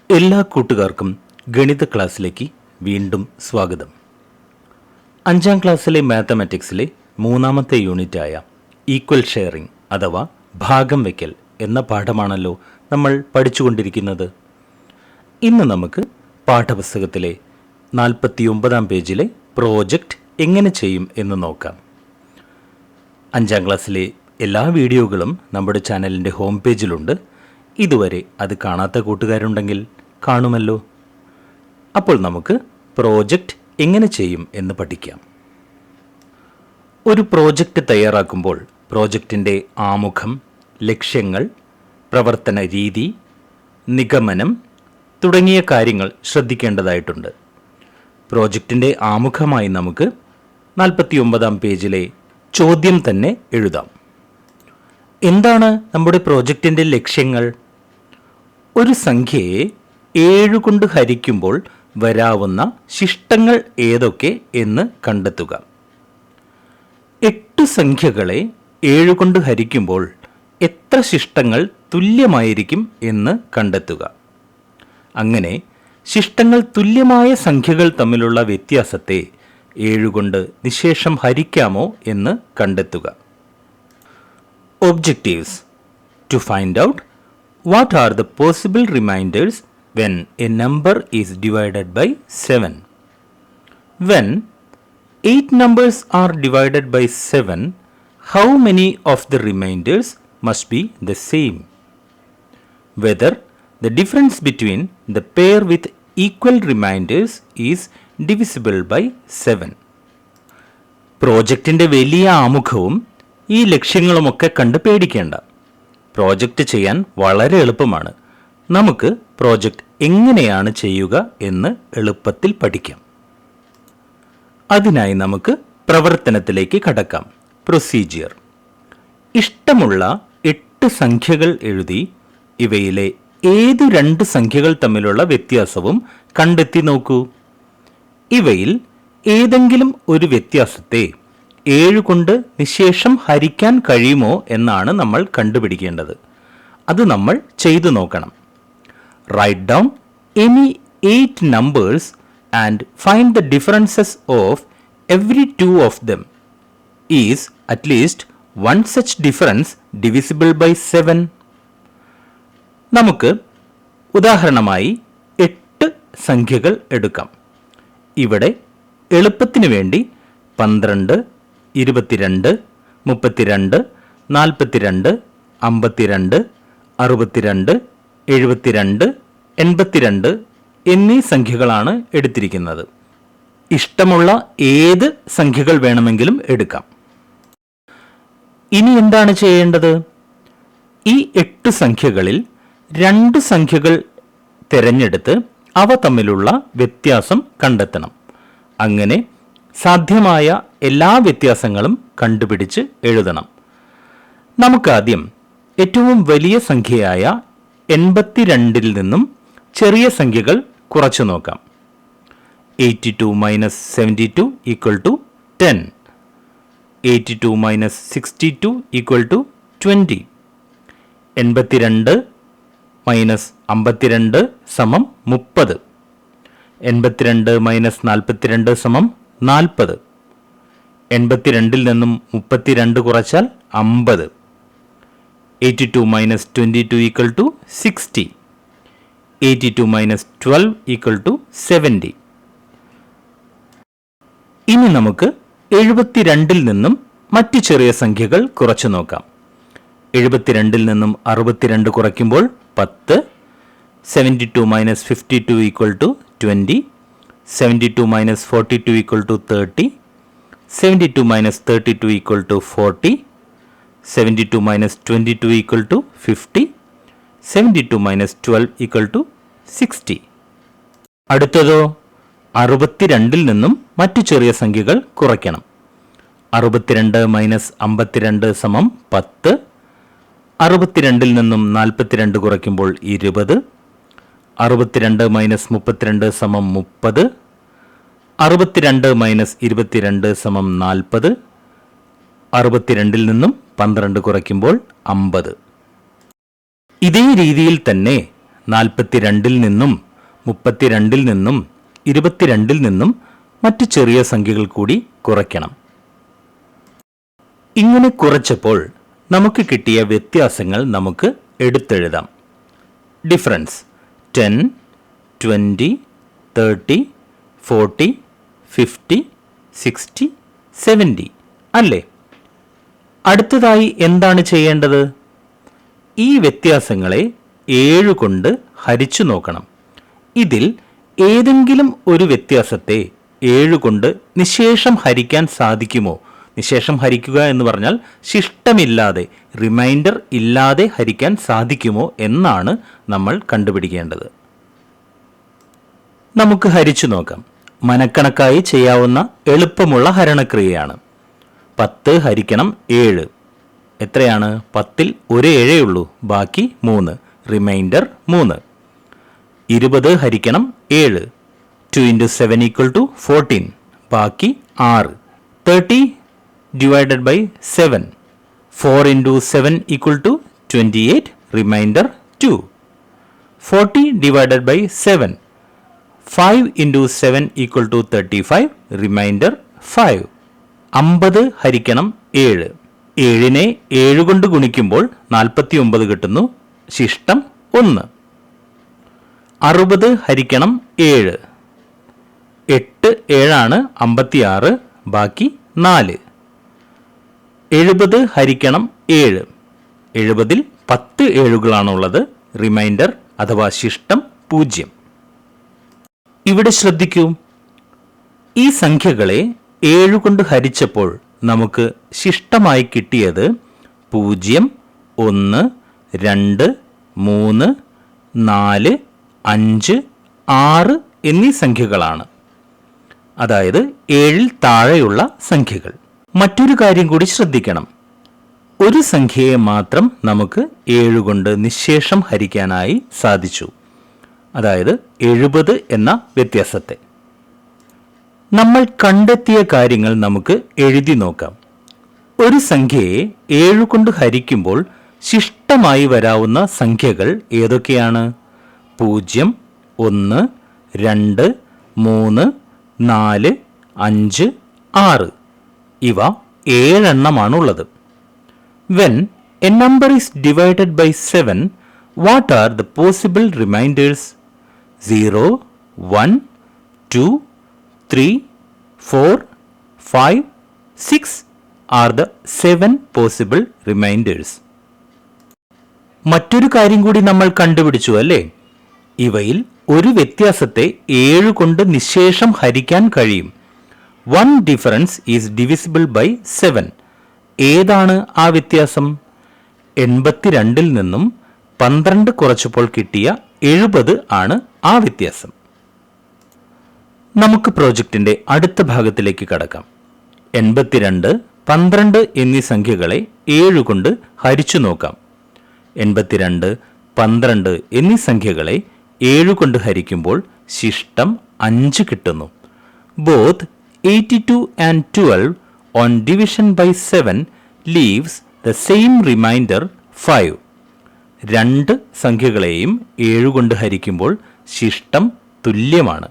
എല്ലാ കൂട്ടുകാർക്കും ഗണിത ക്ലാസ്സിലേക്ക് വീണ്ടും സ്വാഗതം. 5ാം ക്ലാസ്സിലെ മാത്തമാറ്റിക്സിലെ 3ാമത്തെ യൂണിറ്റായ ഈക്വൽ ഷെയറിംഗ് അഥവാ ഭാഗം വയ്ക്കൽ എന്ന പാഠമാണല്ലോ നമ്മൾ പഠിച്ചുകൊണ്ടിരിക്കുന്നത്. ഇന്ന് നമുക്ക് പാഠപുസ്തകത്തിലെ 49ാം പേജിലെ പ്രോജക്റ്റ് എങ്ങനെ ചെയ്യും എന്ന് നോക്കാം. 5ാം ക്ലാസ്സിലെ എല്ലാ വീഡിയോകളും നമ്മുടെ ചാനലിൻ്റെ ഹോം പേജിലുണ്ട്. ഇതുവരെ അത് കാണാത്ത കൂട്ടുകാരുണ്ടെങ്കിൽ കാണുമല്ലോ. അപ്പോൾ നമുക്ക് പ്രോജക്റ്റ് എങ്ങനെ ചെയ്യും എന്ന് പഠിക്കാം. ഒരു പ്രോജക്റ്റ് തയ്യാറാക്കുമ്പോൾ പ്രോജക്റ്റിൻ്റെ ആമുഖം, ലക്ഷ്യങ്ങൾ, പ്രവർത്തന രീതി, നിഗമനം തുടങ്ങിയ കാര്യങ്ങൾ ശ്രദ്ധിക്കേണ്ടതായിട്ടുണ്ട്. പ്രോജക്റ്റിൻ്റെ ആമുഖമായി നമുക്ക് 49ാം പേജിലെ ചോദ്യം തന്നെ എഴുതാം. എന്താണ് നമ്മുടെ പ്രോജക്റ്റിൻ്റെ ലക്ഷ്യങ്ങൾ? ഒരു സംഖ്യയെ 7 കൊണ്ട് ഹരിക്കുമ്പോൾ വരാവുന്ന ശിഷ്ടങ്ങൾ ഏതൊക്കെ എന്ന് കണ്ടെത്തുക. 8 സംഖ്യകളെ 7 കൊണ്ട് ഹരിക്കുമ്പോൾ എത്ര ശിഷ്ടങ്ങൾ തുല്യമായിരിക്കും എന്ന് കണ്ടെത്തുക. അങ്ങനെ ശിഷ്ടങ്ങൾ തുല്യമായ സംഖ്യകൾ തമ്മിലുള്ള വ്യത്യാസത്തെ 7 കൊണ്ട് നിശേഷം ഹരിക്കാമോ എന്ന് കണ്ടെത്തുക. Objectives: to find out what are the possible remainders when a number is divided by 7. When 8 numbers are divided by 7, how many of the remainders must be the same? Whether the difference between the pair with equal remainders is divisible by 7. പ്രോജക്റ്റിൻ്റെ വലിയ ആമുഖവും ഈ ലക്ഷ്യങ്ങളുമൊക്കെ കണ്ട് പേടിക്കേണ്ട. Project ചെയ്യാൻ വളരെ എളുപ്പമാണ്. നമുക്ക് project എങ്ങനെയാണ് ചെയ്യുക എന്ന് എളുപ്പത്തിൽ പഠിക്കാം. അതിനായി നമുക്ക് പ്രവർത്തനത്തിലേക്ക് കടക്കാം. പ്രൊസീജിയർ: ഇഷ്ടമുള്ള 8 സംഖ്യകൾ എഴുതി ഇവയിലെ ഏത് 2 സംഖ്യകൾ തമ്മിലുള്ള വ്യത്യാസവും കണ്ടെത്തി നോക്കൂ. ഇവയിൽ ഏതെങ്കിലും ഒരു വ്യത്യാസത്തെ 7 കൊണ്ട് നിശേഷം ഹരിക്കാൻ കഴിയുമോ എന്നാണ് നമ്മൾ കണ്ടുപിടിക്കേണ്ടത്. അത് നമ്മൾ ചെയ്തു നോക്കണം. Write down any 8 numbers and find the differences of every 2 of them. Is at least one such difference divisible by 7? നമുക്ക് ഉദാഹരണമായി 8 സംഖ്യകൾ എടുക്കാം. ഇവിടെ എളുപ്പത്തിന് വേണ്ടി 12, 22, 32, 42, 52, 62, 72, 82 എന്നീ സംഖ്യകളാണ് എടുത്തിരിക്കുന്നത്. ഇഷ്ടമുള്ള ഏത് സംഖ്യകൾ വേണമെങ്കിലും എടുക്കാം. ഇനി എന്താണ് ചെയ്യേണ്ടത്? ഈ 8 സംഖ്യകളിൽ 2 സംഖ്യകൾ തിരഞ്ഞെടുത്ത് അവ തമ്മിലുള്ള വ്യത്യാസം കണ്ടെത്തണം. അങ്ങനെ സാധ്യമായ എല്ലാ വ്യത്യാസങ്ങളും കണ്ടുപിടിച്ച് എഴുതണം. നമുക്കാദ്യം ഏറ്റവും വലിയ സംഖ്യയായ 82 നിന്നും ചെറിയ സംഖ്യകൾ കുറച്ചു നോക്കാം. 82 - 72 = 10. 82 - 62 = 20. 82 - 52 = 30. 82 - 42 = 40. 82 നിന്നും 32 കുറച്ചാൽ 50. 82 - 22 = 60. 82 - 12 = 70. ഇനി നമുക്ക് 72 നിന്നും മറ്റു ചെറിയ സംഖ്യകൾ കുറച്ചു നോക്കാം. 72 നിന്നും 62 കുറയ്ക്കുമ്പോൾ 10. 72 - 52 = 20. 72 - 42 = 30. 72 - 32 = 40. 72 - 22 = 50. 72 - 12 = 60. അടുത്തതോ 62 നിന്നും മറ്റു ചെറിയ സംഖ്യകൾ കുറയ്ക്കണം. 62 - 52 = 10. 62 നിന്നും 42 കുറയ്ക്കുമ്പോൾ 20. 62 - 32 = 30. 62 - 22 = 40. 62 നിന്നും 12 കുറയ്ക്കുമ്പോൾ 50. ഇതേ രീതിയിൽ തന്നെ 42 നിന്നും 32 നിന്നും 22 നിന്നും മറ്റു ചെറിയ സംഖ്യകൾ കൂടി കുറയ്ക്കണം. ഇങ്ങനെ കുറച്ചപ്പോൾ നമുക്ക് കിട്ടിയ വ്യത്യാസങ്ങൾ നമുക്ക് എടുത്തെഴുതാം. ഡിഫറൻസ് 10, 20, 30, 40, 50, 60, 70 അല്ലേ? അടുത്തതായി എന്താണ് ചെയ്യേണ്ടത്? ഈ വ്യത്യാസങ്ങളെ 7 കൊണ്ട് ഹരിച്ചു നോക്കണം. ഇതിൽ ഏതെങ്കിലും ഒരു വ്യത്യാസത്തെ 7 കൊണ്ട് നിശേഷം ഹരിക്കാൻ സാധിക്കുമോ? നിശേഷം ഹരിക്കുക എന്ന് പറഞ്ഞാൽ ശിഷ്ടമില്ലാതെ, റിമൈൻഡർ ഇല്ലാതെ ഹരിക്കാൻ സാധിക്കുമോ എന്നാണ് നമ്മൾ കണ്ടുപിടിക്കേണ്ടത്. നമുക്ക് ഹരിച്ചു നോക്കാം. മനക്കണക്കായി ചെയ്യാവുന്ന എളുപ്പമുള്ള ഹരണക്രിയയാണ്. 10 ഹരിക്കണം 7 എത്രയാണ്? 10ൽ ഒരു 7 ഉള്ളൂ, ബാക്കി 3, റിമൈൻഡർ 3. 20 ഹരിക്കണം 7, 2 into 7 equal to 14, ബാക്കി 6. 30 divided by 7, 4 into 7 equal to 28, remainder 2. 40 divided by 7, 5 into 7 equal to 35, remainder 5. 50 ഹരിക്കണം 7, 7നെ 7 കൊണ്ട് ഗുണിക്കുമ്പോൾ 49 കിട്ടുന്നു, ശിഷ്ടം 1. 60 ഹരിക്കണം 7, 8 7 56, ബാക്കി 4. 70 ഹരിക്കണം 7, 70ൽ 10 7കളാണുള്ളത്, റിമൈൻഡർ അഥവാ ശിഷ്ടം 0. ഇവിടെ ശ്രദ്ധിക്കൂ, ഈ സംഖ്യകളെ 7 കൊണ്ട് ഹരിച്ചപ്പോൾ നമുക്ക് ശിഷ്ടമായി കിട്ടിയത് 0, 1, 2, 3, 4, 5, 6 എന്നീ സംഖ്യകളാണ്. അതായത് 7ൽ താഴെയുള്ള സംഖ്യകൾ. മറ്റൊരു കാര്യം കൂടി ശ്രദ്ധിക്കണം. ഒരു സംഖ്യയെ മാത്രം നമുക്ക് 7 കൊണ്ട് നിശേഷം ഹരിക്കാനായി സാധിച്ചു, അതായത് 70 എന്ന വ്യത്യാസത്തെ. നമ്മൾ കണ്ടെത്തിയ കാര്യങ്ങൾ നമുക്ക് എഴുതി നോക്കാം. ഒരു സംഖ്യയെ 7 കൊണ്ട് ഹരിക്കുമ്പോൾ ശിഷ്ടമായി വരാവുന്ന സംഖ്യകൾ ഏതൊക്കെയാണ്? 0, 1, 2, 3, 4, 5, 6. ഇവ 7 എണ്ണമാണുള്ളത്. When a number is divided by 7, what are the possible remainders? 0, 1, 2, 3, 4, 5, 6 are the 7 possible remainders. മറ്റൊരു കാര്യം കൂടി നമ്മൾ കണ്ടുപിടിച്ചു അല്ലേ? ഇവയിൽ ഒരു വ്യത്യാസത്തെ 7 കൊണ്ട് നിശേഷം ഹരിക്കാൻ കഴിയും. 1 difference is divisible by 7. ഏതാണ് ആ വ്യത്യാസം? 82ൽ നിന്നും 12 കുറച്ചപ്പോൾ കിട്ടിയ 70 ആണ് ആ വ്യത്യാസം. നമുക്ക് പ്രോജക്റ്റിന്റെ അടുത്ത ഭാഗത്തിലേക്ക് കടക്കാം. 82, 12 എന്നീ സംഖ്യകളെ 7 കൊണ്ട് ഹരിച്ചു നോക്കാം. 82, 12 എന്നീ സംഖ്യകളെ 7 കൊണ്ട് ഹരിക്കുമ്പോൾ ശിഷ്ടം 5 കിട്ടുന്നു. Both 82 and 12 on division by 7 leaves the same remainder 5. രണ്ട് സംഖ്യകളെയും 7 കൊണ്ട് ഹരിക്കുമ്പോൾ ശിഷ്ടം തുല്യമാണ്.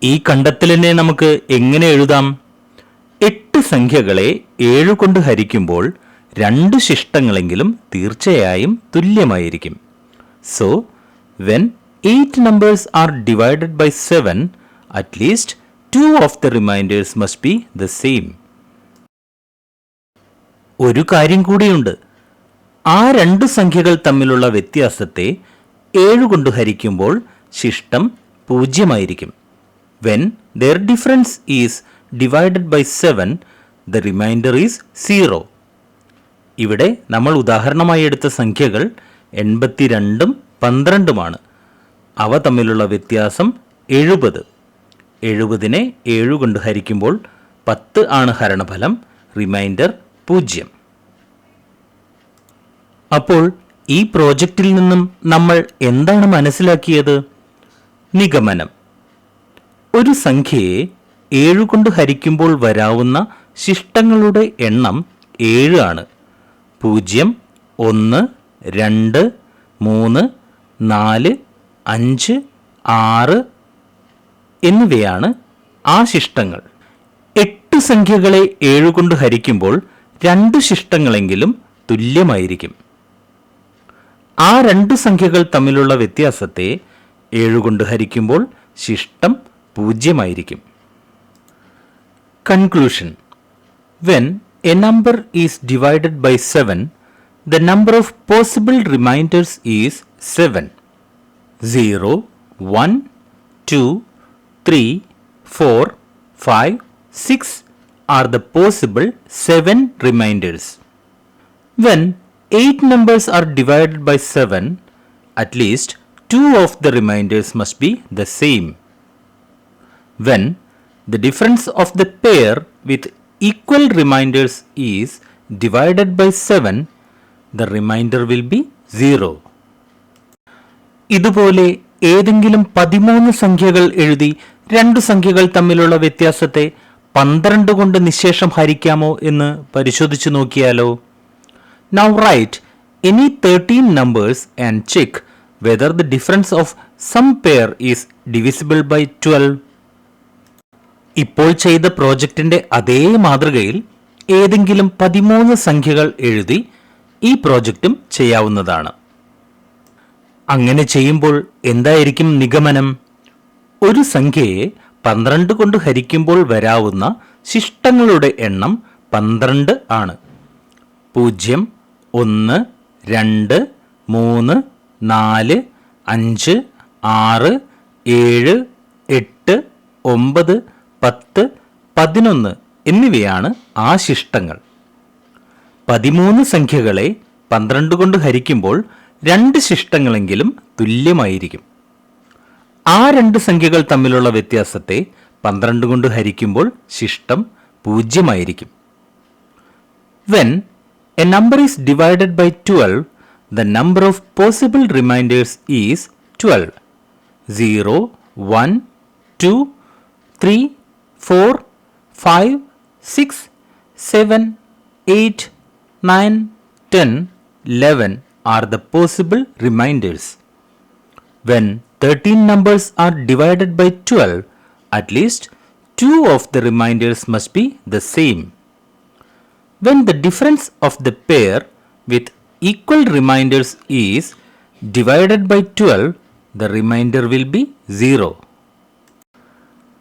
ഈ കണ്ടെത്തലിനെ നമുക്ക് എങ്ങനെ എഴുതാം? 8 സംഖ്യകളെ 7 കൊണ്ട് ഹരിക്കുമ്പോൾ 2 ശിഷ്ടങ്ങളെങ്കിലും തീർച്ചയായും തുല്യമായിരിക്കും. So, when 8 numbers are divided by 7, at least 2 of the remainders must be the same. ഒരു കാര്യം കൂടിയുണ്ട്. ആ 2 സംഖ്യകൾ തമ്മിലുള്ള വ്യത്യാസത്തെ 7 കൊണ്ട് ഹരിക്കുമ്പോൾ ശിഷ്ടം 0 ആയിരിക്കും. When their difference is divided by 7, the remainder is 0. ഇവിടെ നമ്മൾ ഉദാഹരണമായി എടുത്ത സംഖ്യകൾ 82ഉം 12ഉമാണ്. അവ തമ്മിലുള്ള വ്യത്യാസം 70. 70നെ 7 കൊണ്ട് ഹരിക്കുമ്പോൾ 10 ആണ് ഹരണഫലം, റിമൈൻഡർ 0. അപ്പോൾ ഈ പ്രോജക്റ്റിൽ നിന്നും നമ്മൾ എന്താണ് മനസ്സിലാക്കിയത്? നിഗമനം: ഒരു സംഖ്യയെ 7 കൊണ്ട് ഹരിക്കുമ്പോൾ വരാവുന്ന ശിഷ്ടങ്ങളുടെ എണ്ണം 7 ആണ്. 0, 1, 2, 3, 4, 5, 6 എന്നിവയാണ് ആ ശിഷ്ടങ്ങൾ. 8 സംഖ്യകളെ 7 കൊണ്ട് ഹരിക്കുമ്പോൾ 2 ശിഷ്ടങ്ങളെങ്കിലും തുല്യമായിരിക്കും. ആ 2 സംഖ്യകൾ തമ്മിലുള്ള വ്യത്യാസത്തെ 7 കൊണ്ട് ഹരിക്കുമ്പോൾ ശിഷ്ടം 0 ആയിരിക്കും. Conclusion. When a number is divided by 7, the number of possible remainders is 7. 0, 1, 2, 3, 4, 5, 6 are the possible 7 remainders. When 8 numbers are divided by 7, at least 2 of the remainders must be the same. When the difference of the pair with equal remainders is divided by 7, the remainder will be 0. ഇതുപോലെ ഏതെങ്കിലും 13 സംഖ്യകൾ എഴുതി 2 സംഖ്യകൾ തമ്മിലുള്ള വ്യത്യാസത്തെ 12 കൊണ്ട് നിശേഷം ഹരിക്കാമോ എന്ന് പരിശോധിച്ചു നോക്കിയാലോ? Now write any 13 numbers and check whether the difference of some pair is divisible by 12. ഇപ്പോൾ ചെയ്ത പ്രോജക്റ്റിന്റെ അതേ മാതൃകയിൽ ഏതെങ്കിലും 13 സംഖ്യകൾ എഴുതി ഈ പ്രോജക്റ്റും ചെയ്യാവുന്നതാണ്. അങ്ങനെ ചെയ്യുമ്പോൾ എന്തായിരിക്കും നിഗമനം? ഒരു സംഖ്യയെ 12 കൊണ്ട് ഹരിക്കുമ്പോൾ വരാവുന്ന ശിഷ്ടങ്ങളുടെ എണ്ണം 12 ആണ്. 0, 1, 2, 3, 4, 5, 6, 7, 8, 9, 10, 11 എന്നിവയാണ് ആ ശിഷ്ടങ്ങൾ. 13 സംഖ്യകളെ 12 കൊണ്ട് ഹരിക്കുമ്പോൾ 2 ശിഷ്ടങ്ങളെങ്കിലും തുല്യമായിരിക്കും. ആ 2 സംഖ്യകൾ തമ്മിലുള്ള വ്യത്യാസത്തെ 12 കൊണ്ട് ഹരിക്കുമ്പോൾ ശിഷ്ടം 0 ആയിരിക്കും. When a number is divided by 12, the number of possible remainders is 12. 0, 1, 2, 3, 4, 5, 6, 7, 8, 9, 10, 11 are the possible remainders. When 13 numbers are divided by 12, at least 2 of the remainders must be the same. When the difference of the pair with equal remainders is divided by 12, the remainder will be 0.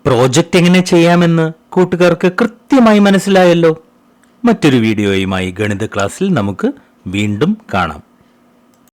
Project എങ്ങനെ ചെയ്യാമെന്ന് കൂട്ടുകാർക്ക് കൃത്യമായി മനസ്സിലായല്ലോ. മറ്റൊരു വീഡിയോയുമായി ഗണിത ക്ലാസ്സിൽ നമുക്ക് വീണ്ടും കാണാം.